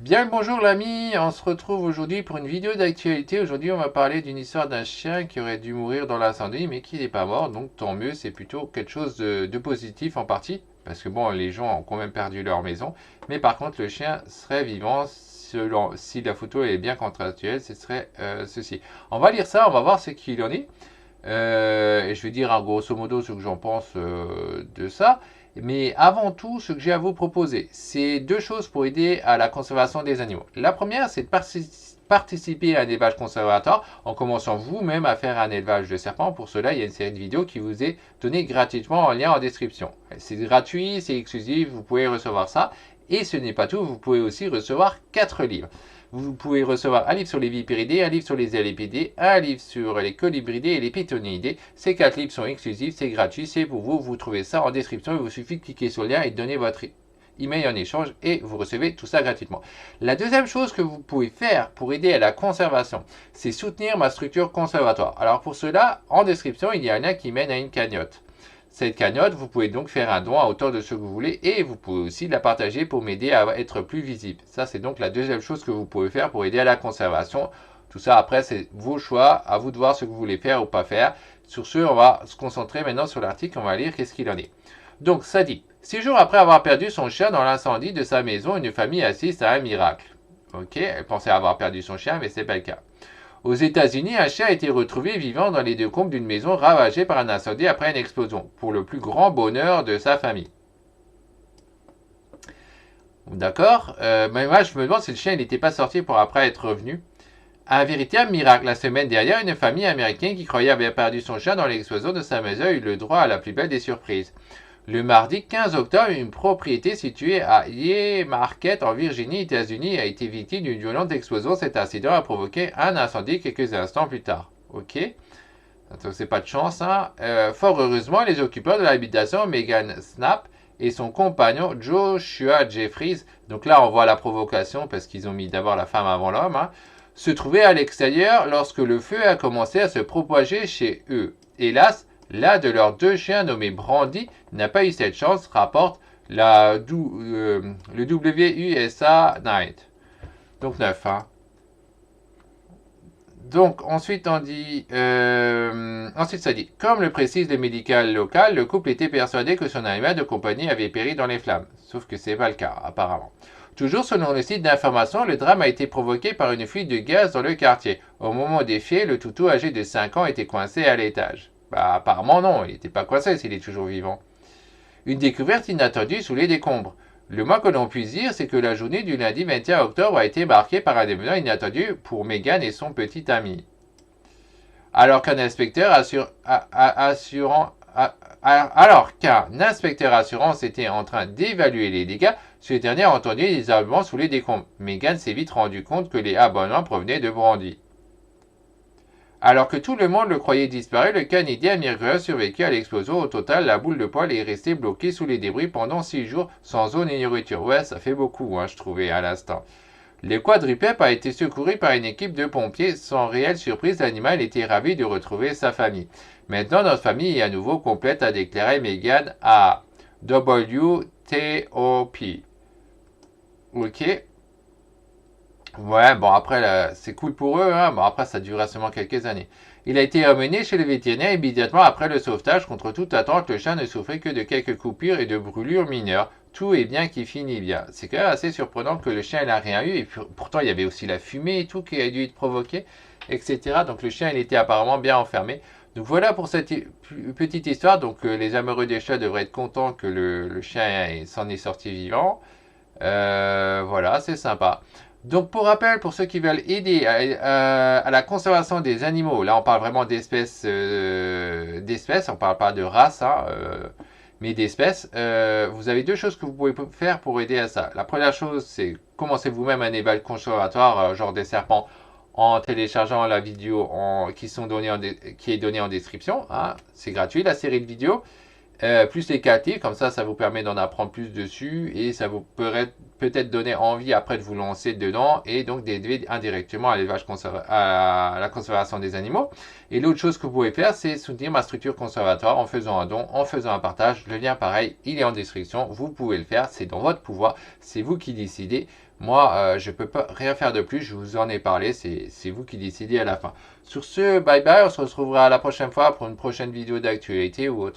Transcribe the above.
Bien le bonjour l'ami, on se retrouve aujourd'hui pour une vidéo d'actualité. Aujourd'hui on va parler d'une histoire d'un chien qui aurait dû mourir dans l'incendie mais qui n'est pas mort. Donc tant mieux, c'est plutôt quelque chose de positif en partie. Parce que bon, les gens ont quand même perdu leur maison. Mais par contre le chien serait vivant selon, si la photo est bien contractuelle, ce serait ceci. On va lire ça, on va voir ce qu'il en est. Et je vais dire grosso modo ce que j'en pense de ça. Mais avant tout, ce que j'ai à vous proposer, c'est deux choses pour aider à la conservation des animaux. La première, c'est de participer à un élevage conservatoire en commençant vous-même à faire un élevage de serpents. Pour cela, il y a une série de vidéos qui vous est donnée gratuitement en lien en description. C'est gratuit, c'est exclusif, vous pouvez recevoir ça. Et ce n'est pas tout, vous pouvez aussi recevoir 4 livres. Vous pouvez recevoir un livre sur les viperidés, un livre sur les élépidés, un livre sur les colibridés et les pythonidés. Ces 4 livres sont exclusifs, c'est gratuit, c'est pour vous. Vous trouvez ça en description. Il vous suffit de cliquer sur le lien et de donner votre email en échange et vous recevez tout ça gratuitement. La deuxième chose que vous pouvez faire pour aider à la conservation, c'est soutenir ma structure conservatoire. Alors pour cela, en description, il y a un lien qui mène à une cagnotte. Cette cagnotte, vous pouvez donc faire un don à hauteur de ce que vous voulez et vous pouvez aussi la partager pour m'aider à être plus visible. Ça, c'est donc la deuxième chose que vous pouvez faire pour aider à la conservation. Tout ça, après, c'est vos choix, à vous de voir ce que vous voulez faire ou pas faire. Sur ce, on va se concentrer maintenant sur l'article, on va lire qu'est-ce qu'il en est. Donc, ça dit, 6 jours après avoir perdu son chien dans l'incendie de sa maison, une famille assiste à un miracle. Ok, elle pensait avoir perdu son chien, mais ce n'est pas le cas. Aux États-Unis, un chien a été retrouvé vivant dans les décombres d'une maison ravagée par un incendie après une explosion, pour le plus grand bonheur de sa famille. D'accord. Mais moi, je me demande si le chien n'était pas sorti pour après être revenu. Un véritable miracle. La semaine dernière, une famille américaine qui croyait avoir perdu son chien dans l'explosion de sa maison a eu le droit à la plus belle des surprises. Le mardi 15 octobre, une propriété située à Haymarket en Virginie, États-Unis, a été victime d'une violente explosion. Cet incident a provoqué un incendie quelques instants plus tard. Ok. Donc c'est pas de chance. Hein. Fort heureusement, les occupants de l'habitation, Megan Snap et son compagnon Joshua Jeffries, donc là on voit la provocation parce qu'ils ont mis d'abord la femme avant l'homme, hein, se trouvaient à l'extérieur lorsque le feu a commencé à se propager chez eux. Hélas, l'un de leurs deux chiens nommé Brandy n'a pas eu cette chance, rapporte le WUSA Night. Donc 9. Hein. Donc ensuite on dit, ensuite ça dit, comme le précise le médical local, le couple était persuadé que son animal de compagnie avait péri dans les flammes. Sauf que c'est pas le cas apparemment. Toujours selon le site d'information, le drame a été provoqué par une fuite de gaz dans le quartier. Au moment des faits, le toutou âgé de 5 ans était coincé à l'étage. Bah apparemment non, il n'était pas coincé s'il est toujours vivant. Une découverte inattendue sous les décombres. Le moins que l'on puisse dire, c'est que la journée du lundi 21 octobre a été marquée par un événement inattendu pour Megan et son petit ami. Alors qu'un inspecteur assurance était en train d'évaluer les dégâts, ce dernier a entendu des hurlements sous les décombres. Megan s'est vite rendu compte que les abonnements provenaient de Brandy. Alors que tout le monde le croyait disparu, le Canadien miraculeux a survécu à l'explosion. Au total, la boule de poil est restée bloquée sous les débris pendant 6 jours sans eau ni nourriture. Ouais, ça fait beaucoup, hein, je trouvais à l'instant. Le quadrupède a été secouru par une équipe de pompiers. Sans réelle surprise, l'animal était ravi de retrouver sa famille. Maintenant, notre famille est à nouveau complète, a déclaré Megan à WTOP. Ok. Ouais, bon après, c'est cool pour eux, hein. Bon après, ça durera seulement quelques années. Il a été emmené chez le vétérinaire immédiatement après le sauvetage. Contre toute attente, le chat ne souffrait que de quelques coupures et de brûlures mineures. Tout est bien qui finit bien. C'est quand même assez surprenant que le chien n'a rien eu. Et pourtant, il y avait aussi la fumée et tout qui a dû être provoqué, etc. Donc le chien, il était apparemment bien enfermé. Donc voilà pour cette petite histoire. Donc les amoureux des chats devraient être contents que le chien s'en est sorti vivant. Voilà, c'est sympa. Donc pour rappel, pour ceux qui veulent aider à la conservation des animaux, là on parle vraiment d'espèces, on ne parle pas de race, hein, mais d'espèces, vous avez deux choses que vous pouvez faire pour aider à ça. La première chose, c'est commencer vous-même un élevage conservatoire, genre des serpents, en téléchargeant la vidéo qui est donnée en description. Hein, c'est gratuit la série de vidéos. plus éclaté, comme ça vous permet d'en apprendre plus dessus et ça vous pourrait peut-être donner envie après de vous lancer dedans et donc d'aider indirectement à l'élevage à la conservation des animaux. Et l'autre chose que vous pouvez faire, c'est soutenir ma structure conservatoire en faisant un don, en faisant un partage. Le lien pareil, il est en description, vous pouvez le faire, c'est dans votre pouvoir, c'est vous qui décidez. Moi, je ne peux pas rien faire de plus, je vous en ai parlé, c'est vous qui décidez à la fin. Sur ce, bye bye, on se retrouvera la prochaine fois pour une prochaine vidéo d'actualité ou autre.